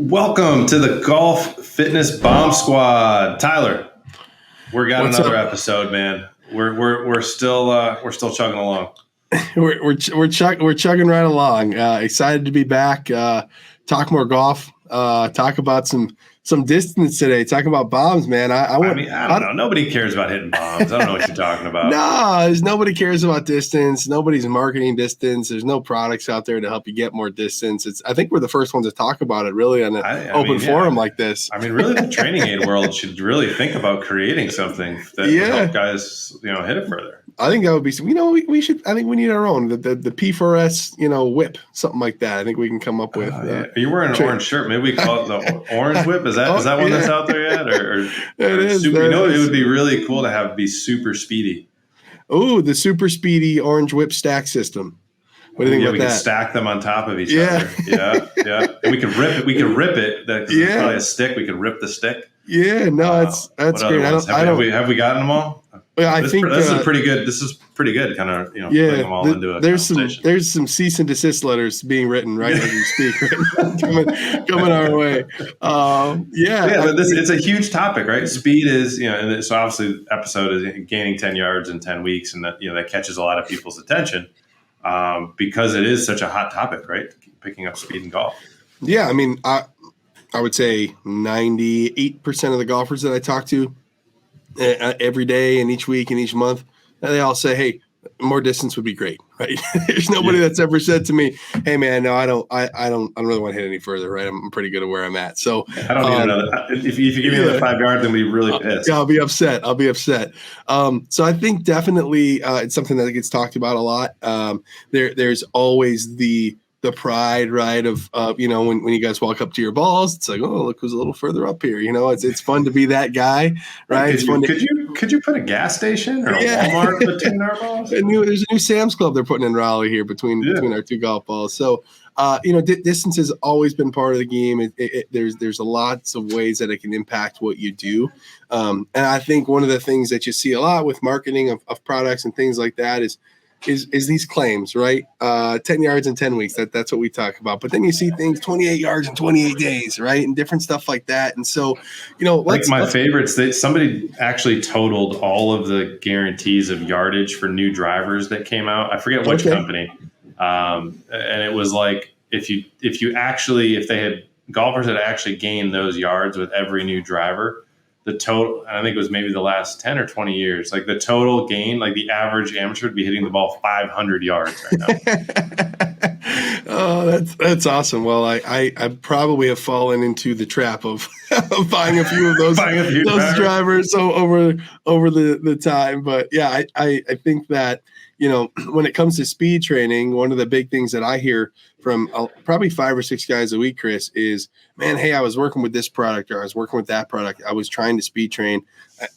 Welcome to the Golf Fitness Bomb Squad, Tyler. We got What's another up? episode, man. We're still chugging along. We're chugging right along. Excited to be back. Talk more golf. Talk about some distance today. Talk about bombs, man. I don't know. Nobody cares about hitting bombs. I don't know what you're talking about. No, nobody cares about distance. Nobody's marketing distance. There's no products out there to help you get more distance. I think we're the first ones to talk about it really on an open forum like this. I mean, really, the training aid world should really think about creating something that would help guys, hit it further. I think that would be, we should. I think we need our own the P4S, whip, something like that. I think we can come up with. Are you wearing an orange shirt? Maybe we call it the orange whip. Is that one that's out there yet? Or it is. Super, it would be really cool to be super speedy. Oh, the super speedy orange whip stack system. What do you think about that? We can stack them on top of each other. Yeah. And we can rip it. That's probably a stick. We can rip the stick. Yeah, no, that's great. Have we gotten them all? Yeah, I think this is pretty good. This is pretty good. Kind of, putting them all into a conversation. There's some cease and desist letters being written right as you speak, right? coming our way. But it's a huge topic, right? Speed is, and so obviously the episode is gaining 10 yards in 10 weeks, and that that catches a lot of people's attention because it is such a hot topic, right? Picking up speed in golf. Yeah, I mean, I would say 98% of the golfers that I talk to every day and each week and each month, they all say, hey, more distance would be great, right? There's nobody that's ever said to me, hey man, no, I don't really want to hit any further, right? I'm pretty good at where I'm at. So I don't need another. If you give me another 5 yards, I'm gonna be really pissed. I'll be upset. So I think definitely it's something that gets talked about a lot. There's always the pride, right, of when you guys walk up to your balls, it's like, oh, look who's a little further up here. It's fun to be that guy, right? Could you put a gas station or a Walmart between our balls? There's a new Sam's Club they're putting in Raleigh here between our two golf balls. So distance has always been part of the game. There's lots of ways that it can impact what you do, and I think one of the things that you see a lot with marketing of products and things like that is these claims, right? 10 yards in 10 weeks. That's what we talk about. But then you see things 28 yards in 28 days, right? And different stuff like that. And so, my favorites, somebody actually totaled all of the guarantees of yardage for new drivers that came out. I forget which company. And it was like, if golfers had actually gained those yards with every new driver, the total, I think it was maybe the last 10 or 20 years, like the total gain, like the average amateur would be hitting the ball 500 yards right now. Oh, that's awesome. Well, I probably have fallen into the trap of buying a few of those drivers over the time. But yeah, I think that, when it comes to speed training, one of the big things that I hear from probably 5 or 6 guys a week, Chris, is, man, hey, I was working with this product or I was working with that product. I was trying to speed train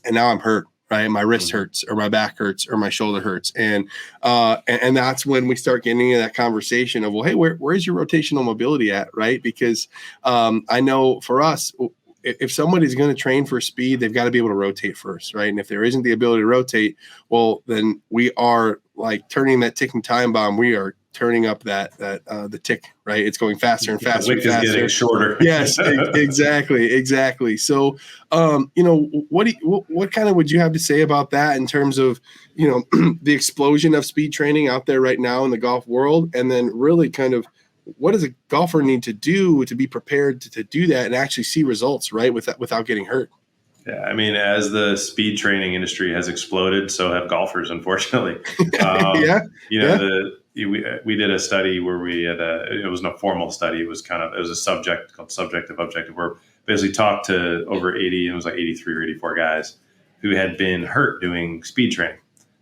and now I'm hurt, right? My wrist hurts or my back hurts or my shoulder hurts. And that's when we start getting into that conversation of, well, hey, where's your rotational mobility at, right? Because I know for us, if somebody's going to train for speed, they've got to be able to rotate first, right? And if there isn't the ability to rotate, well, then we are like turning that ticking time bomb. We are turning up the tick, right? It's going faster and faster. The wick is getting shorter. Yes, exactly. So, what kind of would you have to say about that in terms of, the explosion of speed training out there right now in the golf world, and then really kind of what does a golfer need to do to be prepared to do that and actually see results, right, without getting hurt? Yeah, I mean, as the speed training industry has exploded, so have golfers, unfortunately. We did a study where it wasn't a formal study. It was a subject called subjective objective, where basically talked to over 80, and it was like 83 or 84 guys who had been hurt doing speed training.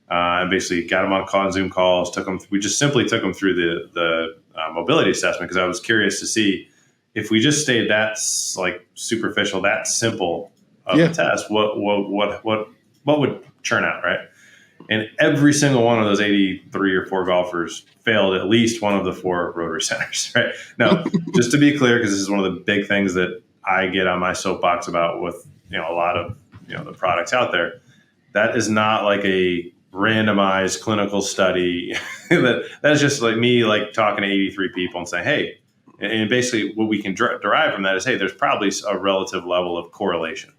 And basically got them on Zoom calls, we just simply took them through the mobility assessment, because I was curious to see if we just stayed that like superficial, that simple of a test, what would churn out, right? And every single one of those 83 or 4 golfers failed at least one of the 4 rotary centers, right? Now, just to be clear, because this is one of the big things that I get on my soapbox about with a lot of the products out there, that is not like a randomized clinical study. That's just like me like talking to 83 people and saying, hey, And basically what we can derive from that is, hey, there's probably a relative level of correlation.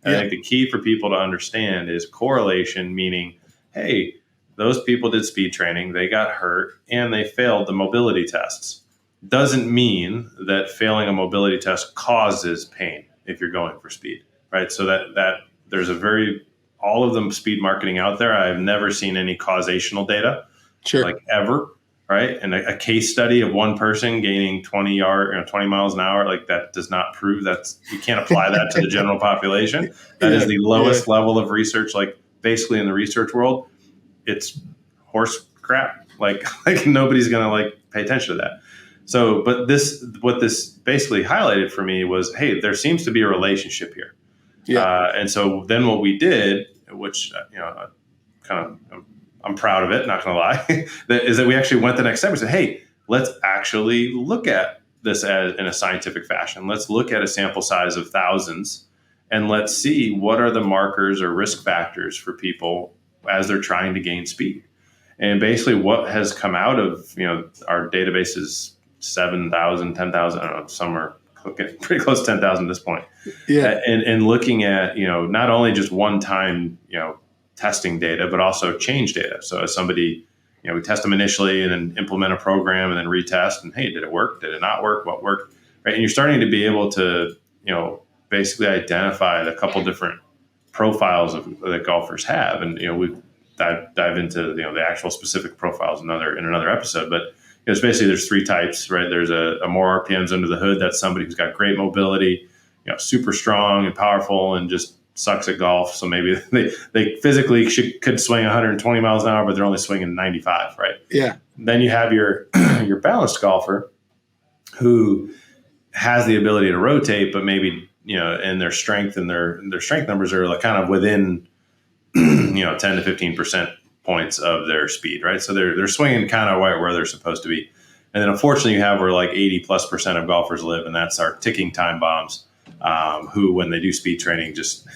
And I think the key for people to understand is correlation, meaning, hey, those people did speed training, they got hurt, and they failed the mobility tests. Doesn't mean that failing a mobility test causes pain if you're going for speed, right? So that there's all of the speed marketing out there, I've never seen any causational data, like ever, right? And a case study of one person gaining 20 miles an hour, like that does not prove you can't apply that to the general population. That is the lowest level of research, like basically in the research world, it's horse crap. Like nobody's going to like pay attention to that. So, but what this basically highlighted for me was, hey, there seems to be a relationship here. And so then what we did, which, I'm proud of it, not going to lie, is that we actually went the next step. We said, hey, let's actually look at this in a scientific fashion. Let's look at a sample size of thousands and let's see what are the markers or risk factors for people as they're trying to gain speed. And basically what has come out of, our database is 7,000, 10,000, I don't know, some are pretty close to 10,000 at this point. And looking at, not only just one time, testing data, but also change data. So as somebody, we test them initially and then implement a program and then retest and, hey, did it work? Did it not work? What worked? Right. And you're starting to be able to, basically identify a couple different profiles that golfers have. And, we dive into, the actual specific profiles in another episode, but it's basically there's three types, right? There's a more RPMs under the hood. That's somebody who's got great mobility, super strong and powerful and just sucks at golf. So maybe they physically could swing 120 miles an hour, but they're only swinging 95, right? Yeah. Then you have your balanced golfer who has the ability to rotate, but maybe, and their strength and their strength numbers are like kind of within, 10 to 15% points of their speed, right? So they're swinging kind of where they're supposed to be. And then unfortunately you have where like 80+% of golfers live, and that's our ticking time bombs, who, when they do speed training, just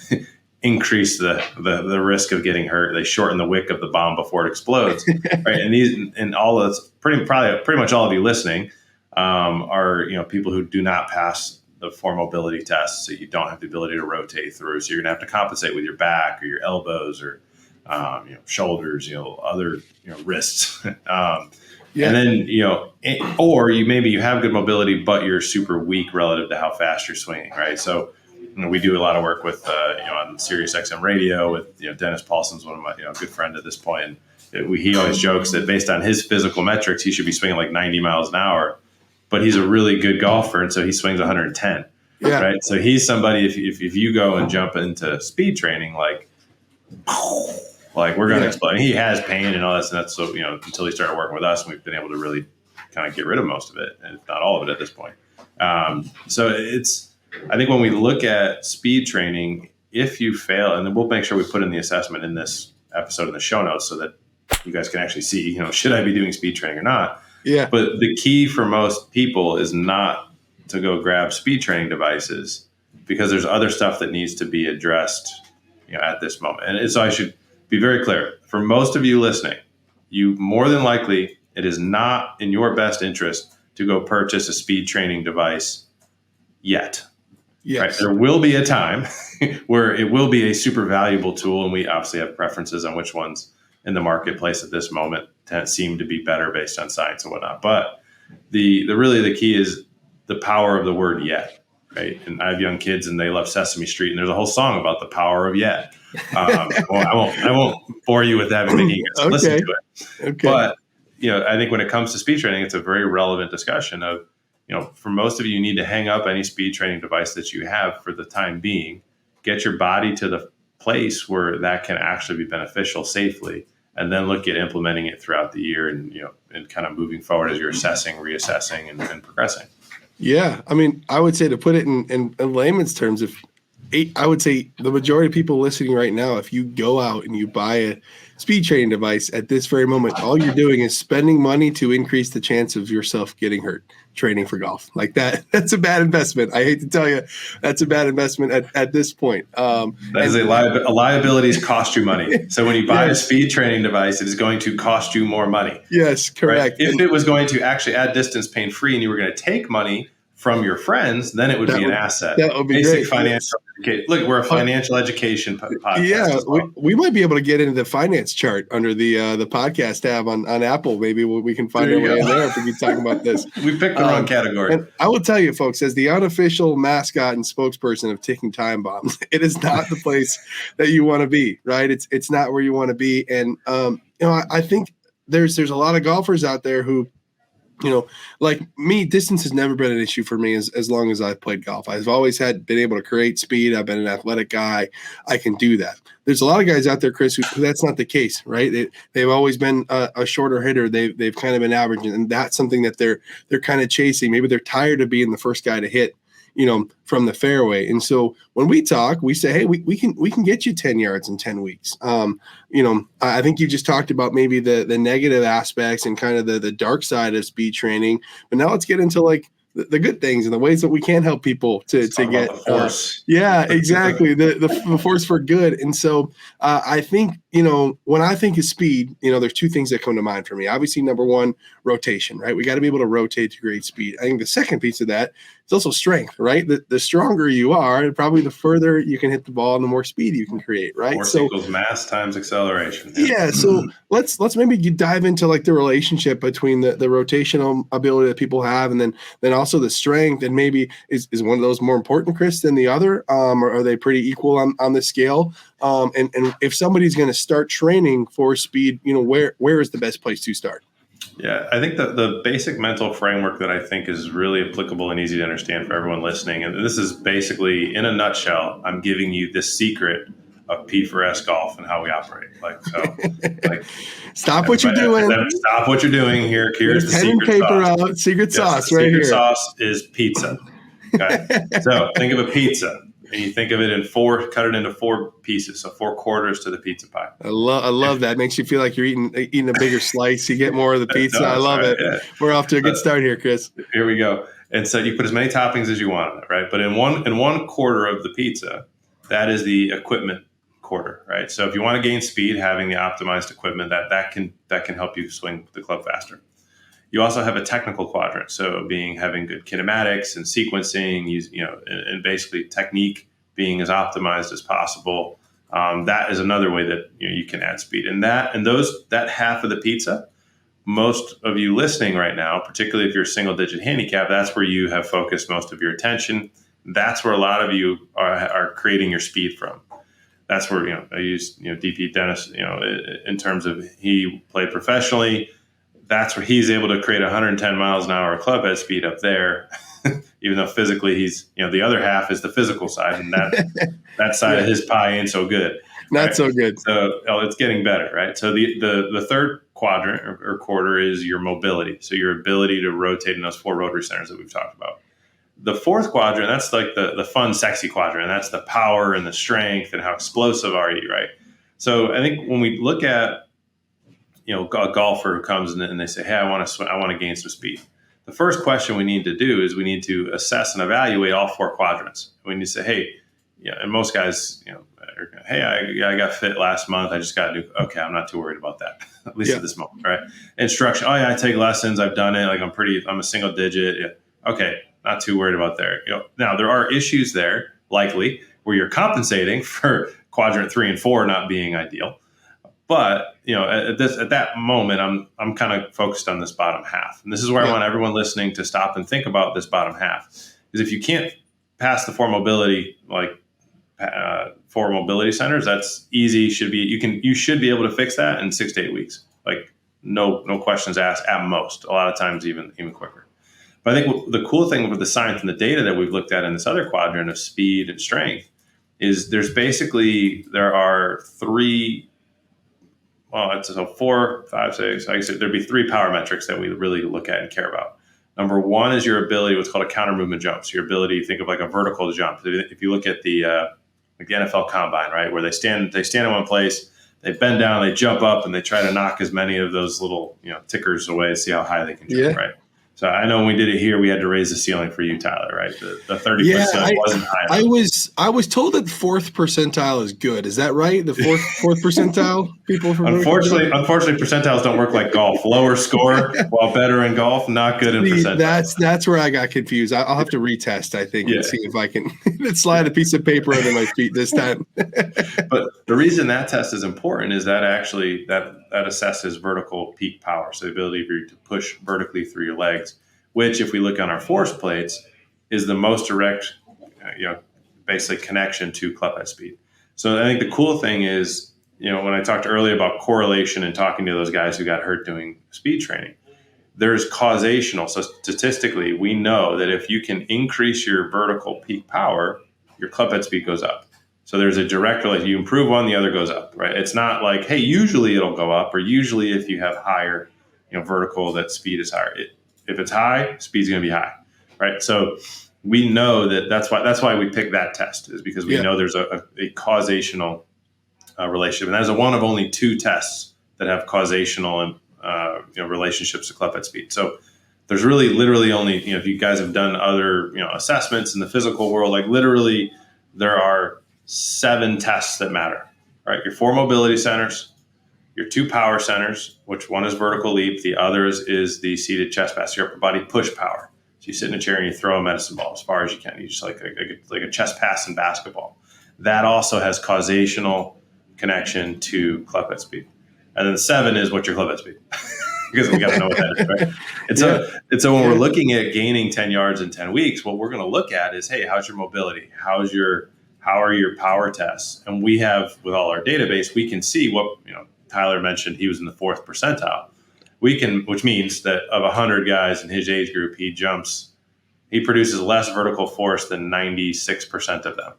increase the risk of getting hurt. They shorten the wick of the bomb before it explodes, right? And all of that's pretty much all of you listening are people who do not pass the 4 mobility tests, so you don't have the ability to rotate through. So you're gonna have to compensate with your back or your elbows or shoulders, other wrists. And then, or you have good mobility, but you're super weak relative to how fast you're swinging, right? So, we do a lot of work with, on Sirius XM radio with, Dennis Paulson's one of my, good friend at this point. And he always jokes that based on his physical metrics, he should be swinging like 90 miles an hour, but he's a really good golfer. And so he swings 110, right? So he's somebody, if you go and jump into speed training, like we're going to explode. He has pain and all that stuff. So, until he started working with us, we've been able to really kind of get rid of most of it, and if not all of it at this point. So I think when we look at speed training, if you fail, and then we'll make sure we put in the assessment in this episode in the show notes so that you guys can actually see, should I be doing speed training or not? Yeah. But the key for most people is not to go grab speed training devices, because there's other stuff that needs to be addressed, at this moment. And so I should be very clear for most of you listening, you more than likely, it is not in your best interest to go purchase a speed training device yet. Yes. Right? There will be a time where it will be a super valuable tool, and we obviously have preferences on which ones in the marketplace at this moment seem to be better based on science and whatnot. But the key is the power of the word yet. Right. And I have young kids and they love Sesame Street, and there's a whole song about the power of yet. Well, I won't bore you with that and making you listen to it. Okay. But, I think when it comes to speed training, it's a very relevant discussion of, for most of you, you need to hang up any speed training device that you have for the time being, get your body to the place where that can actually be beneficial safely, and then look at implementing it throughout the year and, and kind of moving forward as you're assessing, reassessing, and progressing. Yeah. I mean, I would say, to put it in layman's terms, I would say the majority of people listening right now, if you go out and you buy a speed training device at this very moment, all you're doing is spending money to increase the chance of yourself getting hurt training for golf. Like that's a bad investment. I hate to tell you, that's a bad investment at this point. Liabilities cost you money. So when you buy a speed training device, it is going to cost you more money. Yes, correct. Right? If it was going to actually add distance pain free and you were going to take money from your friends, then it would be an asset. That would be basic great. financial education. Look, we're a financial education podcast. Yeah, well. we might be able to get into the finance chart under the podcast tab on Apple. Maybe we can find our way in there if we keep talking about this. We picked the wrong category. And I will tell you, folks, as the unofficial mascot and spokesperson of Ticking Time Bombs, it is not the place that you want to be, right? It's not where you want to be. And I think there's a lot of golfers out there who, like me, distance has never been an issue for me as long as I've played golf. I've always been able to create speed. I've been an athletic guy. I can do that. There's a lot of guys out there, Chris, who that's not the case, right? They've always been a shorter hitter. They've kind of been average, and that's something that they're kind of chasing. Maybe they're tired of being the first guy to hit, from the fairway. And so when we talk, we say, hey, we can get you 10 yards in 10 weeks. I think you just talked about maybe the negative aspects and kind of the dark side of speed training, but now let's get into like the good things and the ways that we can help people to get the force. Yeah, exactly. The force for good. And so I think, when I think of speed, there's two things that come to mind for me. Obviously, number one, rotation, right? We got to be able to rotate to create speed. I think the second piece of that is also strength, right? The stronger you are, probably the further you can hit the ball and the more speed you can create, right? Force equals mass times acceleration. Yeah. So let's maybe dive into like the relationship between the rotational ability that people have and then also the strength, and maybe is one of those more important, Chris, than the other? Or are they pretty equal on the scale? And if somebody's going to start training for speed, where is the best place to start? Yeah, I think the basic mental framework that I think is really applicable and easy to understand for everyone listening, and this is basically, in a nutshell, I'm giving you the secret of P4S golf and how we operate. Stop what you're doing. Stop what you're doing here. Here's the secret paper sauce. Out. Secret sauce right here. Secret sauce is pizza. Okay, so think of a pizza. And you think of it cut it into 4 pieces, so 4 quarters to the pizza pie. I love that. Makes you feel like you're eating a bigger slice. You get more of the pizza. I love it. Yeah. We're off to a good start here, Chris. Here we go. And so you put as many toppings as you want on it, right? But in one quarter of the pizza, that is the equipment quarter, right? So if you want to gain speed, having the optimized equipment that can help you swing the club faster. You also have a technical quadrant, so having good kinematics and sequencing, and basically technique being as optimized as possible. That is another way that you can add speed. And that half of the pizza, most of you listening right now, particularly if you're a single-digit handicap, that's where you have focused most of your attention. That's where a lot of you are creating your speed from. That's where I use DP Dennis. In terms of he played professionally. That's where he's able to create 110 miles an hour club head speed up there, even though physically he's, the other half is the physical side, and that side of his pie ain't so good. Not so good. So it's getting better, right? So the third quadrant or quarter is your mobility. So your ability to rotate in those 4 rotary centers that we've talked about. The fourth quadrant, that's like the fun, sexy quadrant. That's the power and the strength and how explosive are you, right? So I think when we look at a golfer who comes in and they say, hey, I want to gain some speed. The first question we need to do is we need to assess and evaluate all 4 quadrants. We need to say, hey, and most guys, hey, I got fit last month. I just got to do, okay, I'm not too worried about that, at least at this moment, right? Instruction, oh yeah, I take lessons. I've done it. Like I'm a single digit. Yeah. Okay, not too worried about there. Now there are issues there, likely, where you're compensating for quadrant 3 and 4 not being ideal. But at that moment, I'm kind of focused on this bottom half, and this is where I want everyone listening to stop and think about this bottom half. Because if you can't pass the 4 mobility, 4 mobility centers, that's easy. You should be able to fix that in 6 to 8 weeks. Like no questions asked at most. A lot of times even quicker. But I think the cool thing with the science and the data that we've looked at in this other quadrant of speed and strength is there are 3. Well, it's 4, 5, 6. Like I said, there'd be 3 power metrics that we really look at and care about. Number 1 is your ability, what's called a counter movement jump. So your ability, think of like a vertical jump. If you look at the like the NFL Combine, right, where they stand in one place, they bend down, they jump up, and they try to knock as many of those little tickers away to see how high they can jump, right? So I know when we did it here, we had to raise the ceiling for you, Tyler, right? The 30-foot ceiling wasn't high enough. I was told that fourth percentile is good. Is that right? The fourth percentile people from unfortunately percentiles don't work like golf. Lower score while better in golf, not good in percentiles. That's where I got confused. I'll have to retest, I think, and see if I can slide a piece of paper under my feet this time. But the reason that test is important is that actually that assesses vertical peak power, so the ability for you to push vertically through your legs, which, if we look on our force plates, is the most direct, basically connection to club head speed. So I think the cool thing is, when I talked earlier about correlation and talking to those guys who got hurt doing speed training, there's causational. So statistically, we know that if you can increase your vertical peak power, your club head speed goes up. So there's a direct relation. You improve one, the other goes up, right? It's not like, hey, usually it'll go up, or usually if you have higher, vertical, that speed is higher. If it's high, speed's going to be high, right? So we know that's why we pick that test, is because we know there's a causational relationship, and that is one of only 2 tests that have causational relationships to club head speed. So there's really literally only, if you guys have done other assessments in the physical world, like literally there are 7 tests that matter, right? Your 4 mobility centers, your 2 power centers, which one is vertical leap, the other is the seated chest pass, your upper body push power. So you sit in a chair and you throw a medicine ball as far as you can. You just like a chest pass in basketball. That also has causational connection to club head speed. And then 7 is what's your club head speed, because we got to know what that is, right? And so when we're looking at gaining 10 yards in 10 weeks, what we're going to look at is, hey, how's your mobility? How are your power tests? And we have, with all our database, we can see what, Tyler mentioned he was in the 4th percentile. Which means that of 100 guys in his age group, he produces less vertical force than 96% of them.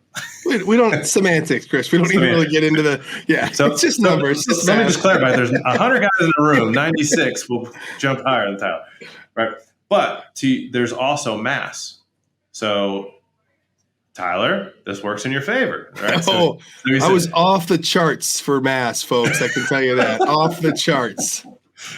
We don't semantics, Chris. We don't even really get into so it's just numbers. Let me just clarify. There's 100 guys in the room, 96 will jump higher than Tyler, right? But there's also mass. So Tyler, this works in your favor, right? So I was off the charts for mass, folks. I can tell you that. Off the charts.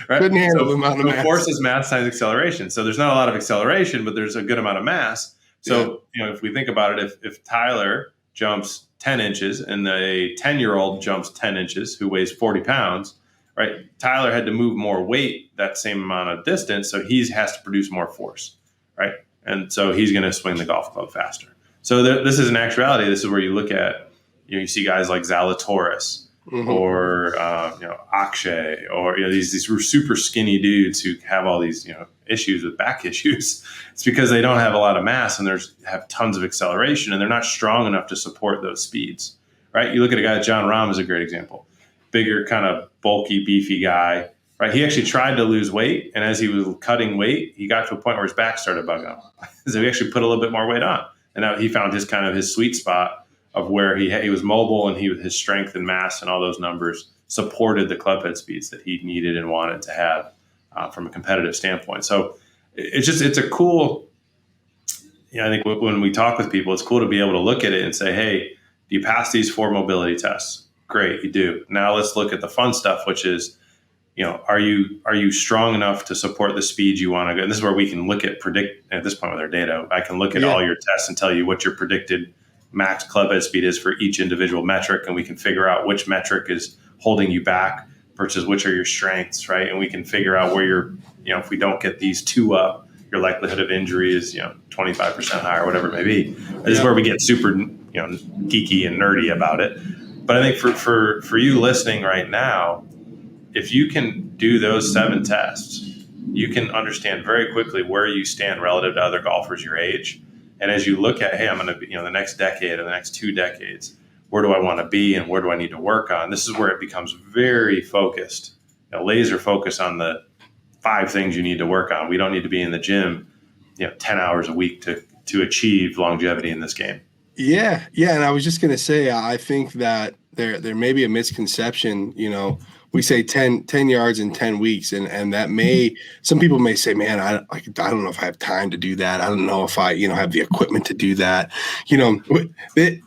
Right? Couldn't handle the amount of mass. Force is mass times acceleration. So there's not a lot of acceleration, but there's a good amount of mass. So if we think about it, if Tyler jumps 10 inches and a 10-year-old jumps 10 inches who weighs 40 pounds, right? Tyler had to move more weight that same amount of distance, so he has to produce more force, right? And so he's going to swing the golf club faster. So this is an actuality. This is where you look at, you see guys like Zalatoris, or Akshay, or these super skinny dudes who have all these issues with back issues. It's because they don't have a lot of mass and have tons of acceleration, and they're not strong enough to support those speeds, right? You look at a guy, John Rahm is a great example. Bigger, kind of bulky, beefy guy, right? He actually tried to lose weight, and as he was cutting weight, he got to a point where his back started bugging him. So he actually put a little bit more weight on, and now he found his sweet spot of where he was mobile, and his strength and mass and all those numbers supported the club head speeds that he needed and wanted to have from a competitive standpoint. So it's a cool, I think when we talk with people, it's cool to be able to look at it and say, hey, do you pass these 4 mobility tests? Great, you do. Now let's look at the fun stuff, which is, are you strong enough to support the speed you want to go? And this is where we can predict at this point with our data. I can look at all your tests and tell you what your predicted max club head speed is for each individual metric, and we can figure out which metric is holding you back versus which are your strengths, right? And we can figure out where if we don't get these 2 up, your likelihood of injury is 25% higher, whatever it may be. This is where we get super geeky and nerdy about it. But I think for you listening right now, if you can do those 7 tests, you can understand very quickly where you stand relative to other golfers your age. And as you look at, hey, I'm going to be, the next decade or the next 2 decades, where do I want to be and where do I need to work on? This is where it becomes very focused, laser focus on the 5 things you need to work on. We don't need to be in the gym, 10 hours a week to achieve longevity in this game. Yeah. And I was just going to say, I think that there may be a misconception, we say 10 yards in 10 weeks. And that some people may say, man, I don't know if I have time to do that. I don't know if I, have the equipment to do that.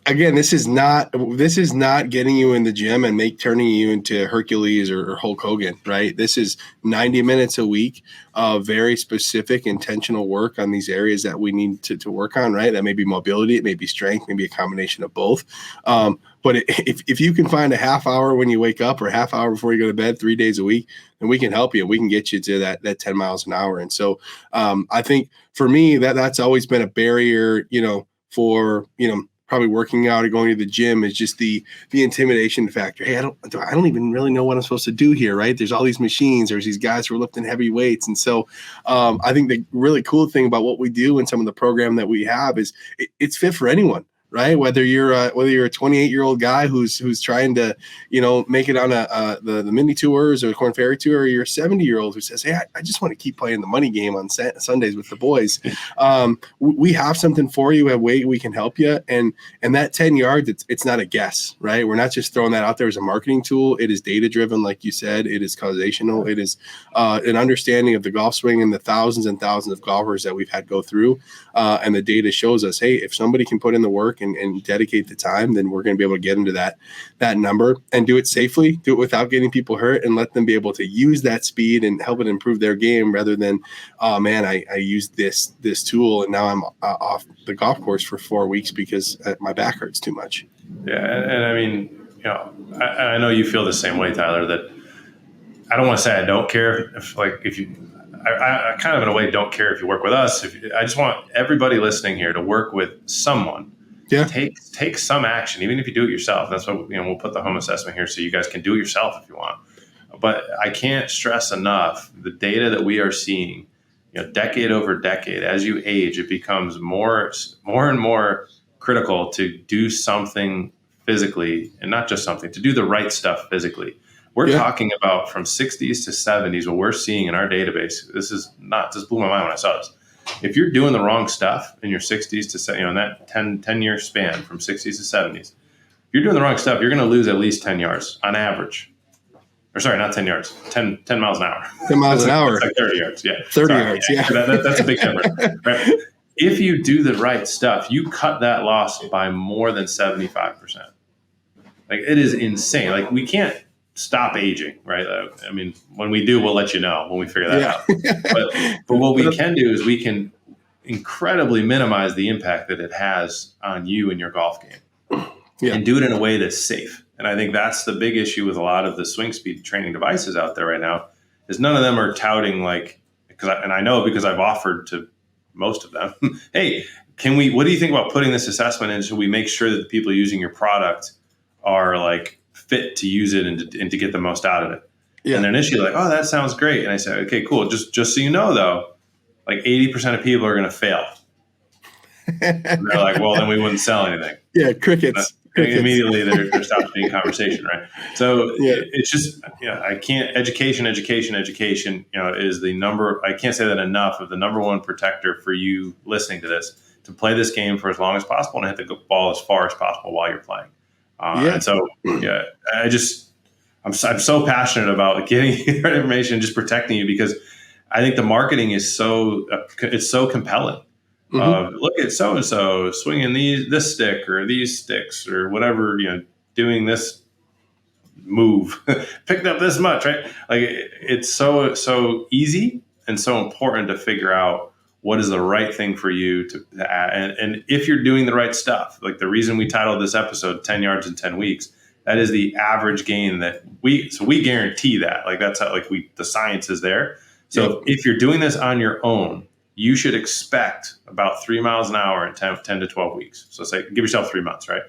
Again, this is not getting you in the gym and turning you into Hercules or Hulk Hogan, right? This is 90 minutes a week of very specific intentional work on these areas that we need to work on, right? That may be mobility, it may be strength, maybe a combination of both. But if you can find a half hour when you wake up or a half hour before you go to bed 3 days a week, then we can help you. We can get you to that 10 miles an hour. And so I think for me, that's always been a barrier, for, probably working out or going to the gym is just the intimidation factor. Hey, I don't even really know what I'm supposed to do here, right? There's all these machines. There's these guys who are lifting heavy weights. And so I think the really cool thing about what we do and some of the program that we have is it's fit for anyone. Right, whether you're a 28-year-old guy who's trying to make it on the mini tours or the Corn Ferry tour, or you're a 70-year-old who says, hey, I just want to keep playing the money game on Sundays with the boys. We have something for you. We have a way we can help you, and that 10 yards, it's not a guess, right? We're not just throwing that out there as a marketing tool. It is data driven, like you said. It is causational. It is an understanding of the golf swing and the thousands and thousands of golfers that we've had go through, and the data shows us, hey, if somebody can put in the work and dedicate the time, then we're going to be able to get into that number and do it safely, do it without getting people hurt, and let them be able to use that speed and help it improve their game rather than, oh man, I used this tool and now I'm off the golf course for 4 weeks because my back hurts too much. Yeah. And I mean, I know you feel the same way, Tyler, that I don't want to say I don't care if you, I kind of in a way don't care if you work with us. I just want everybody listening here to work with someone. Yeah. Take some action, even if you do it yourself. That's what we'll put the home assessment here so you guys can do it yourself if you want. But I can't stress enough the data that we are seeing, decade over decade. As you age, it becomes more and more critical to do something physically, and not just something, to do the right stuff physically. We're talking about from 60s to 70s, what we're seeing in our database. This blew my mind when I saw this. If you're doing the wrong stuff in your 60s to, in that 10-year span from 60s to 70s, if you're doing the wrong stuff, you're going to lose at least 10 yards on average. Or sorry, not 10 yards, 10 miles an hour. 10 miles an hour. It's like 30 yards, yeah. 30 yards, yeah. That's a big difference, right? If you do the right stuff, you cut that loss by more than 75%. Like, it is insane. Like, we can't stop aging, right? I mean, when we do, we'll let you know when we figure that out. But what we can do is we can incredibly minimize the impact that it has on you and your golf game, and do it in a way that's safe. And I think that's the big issue with a lot of the swing speed training devices out there right now, is none of them are touting and I know because I've offered to most of them, hey, what do you think about putting this assessment in so we make sure that the people using your product are fit to use it and to get the most out of it. Yeah. And they're initially like, oh, that sounds great. And I said, okay, cool. Just so you know, though, 80% of people are going to fail. And they're like, well, then we wouldn't sell anything. Yeah, crickets. Immediately there stops being conversation, right? So it's just, I can't, education is the number, I can't say that enough, of the number one protector for you listening to this, to play this game for as long as possible and hit the ball as far as possible while you're playing. And so, I'm so passionate about getting your information and just protecting you, because I think the marketing is it's so compelling. Mm-hmm. Look at so-and-so swinging this stick or these sticks or whatever, doing this move, picked up this much, right? Like, it's so easy and so important to figure out what is the right thing for you to add. And if you're doing the right stuff, like the reason we titled this episode 10 yards in 10 weeks, that is the average gain that we guarantee that. Like, that's how, the science is there. So if you're doing this on your own, you should expect about 3 miles an hour in 10 to 12 weeks. So say, give yourself 3 months, right?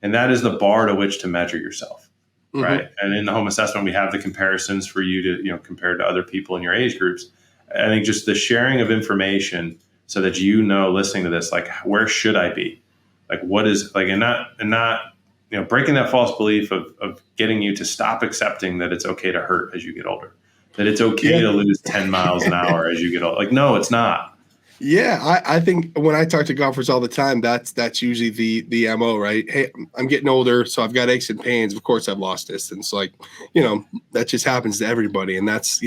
And that is the bar to which to measure yourself, right? And in the home assessment, we have the comparisons for you to, compared to other people in your age groups. I think just the sharing of information so that listening to this, where should I be? What is, and not breaking that false belief of getting you to stop accepting that it's okay to hurt as you get older, that it's okay to lose 10 miles an hour as you get older. No, it's not. Yeah, I think when I talk to golfers all the time, that's usually the MO, right? Hey, I'm getting older, so I've got aches and pains. Of course, I've lost distance. Like, that just happens to everybody, and that's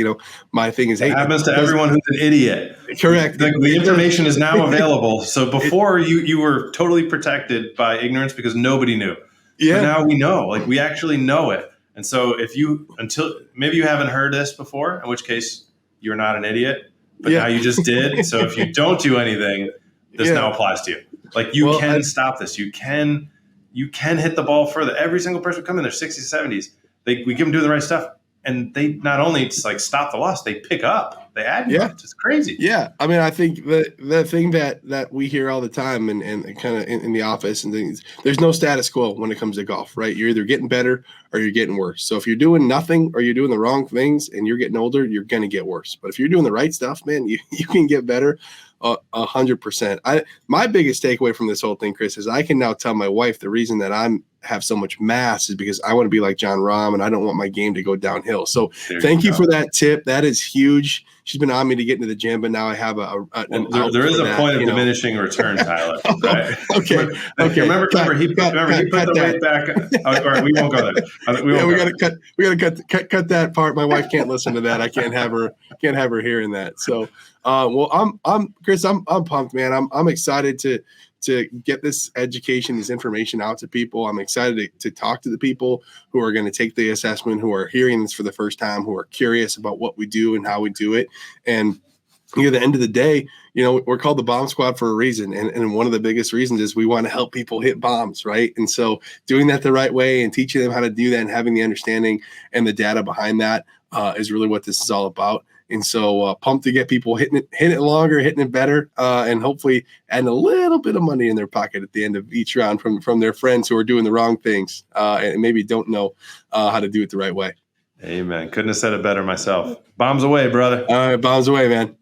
my thing is, It hey, happens it to doesn't everyone who's an idiot. correct. The information is now available. So It, before you were totally protected by ignorance because nobody knew, but yeah, now we know. Like we actually know it. And so until maybe you haven't heard this before, in which case you're not an idiot, but now yeah, you just did. So if you don't do anything, this yeah. now applies to you. Like you Well, can stop this. You can hit the ball further. Every single person come in their 60s, 70s. We give them doing the right stuff, and they not only just like stop the loss, they pick up, they add yeah. yards. It's crazy. Yeah, I mean, I think the thing that we hear all the time and kind of in the office and things, there's no status quo when it comes to golf, right? You're either getting better or you're getting worse. So if you're doing nothing or you're doing the wrong things and you're getting older, you're going to get worse. But if you're doing the right stuff, man, you can get better 100%. My biggest takeaway from this whole thing, Chris, is I can now tell my wife the reason that have so much mass is because I want to be like John Rahm and I don't want my game to go downhill. So thank you for that tip. That is huge. She's been on me to get into the gym, but now I have there is a point of diminishing return, Tyler. Right? Okay. Remember he put the weight back. All right, we won't go there. We gotta cut that part. My wife can't listen to that. I can't have her hearing that. So, well, I'm Chris. I'm pumped, man. I'm excited to get this education, this information out to people. I'm excited to talk to the people who are going to take the assessment, who are hearing this for the first time, who are curious about what we do and how we do it. And at the end of the day, we're called the Bomb Squad for a reason. And one of the biggest reasons is we want to help people hit bombs, right? And so doing that the right way and teaching them how to do that and having the understanding and the data behind that is really what this is all about. And so pumped to get people hitting it longer, hitting it better, and hopefully adding a little bit of money in their pocket at the end of each round from their friends who are doing the wrong things and maybe don't know how to do it the right way. Amen. Couldn't have said it better myself. Bombs away, brother. All right, bombs away, man.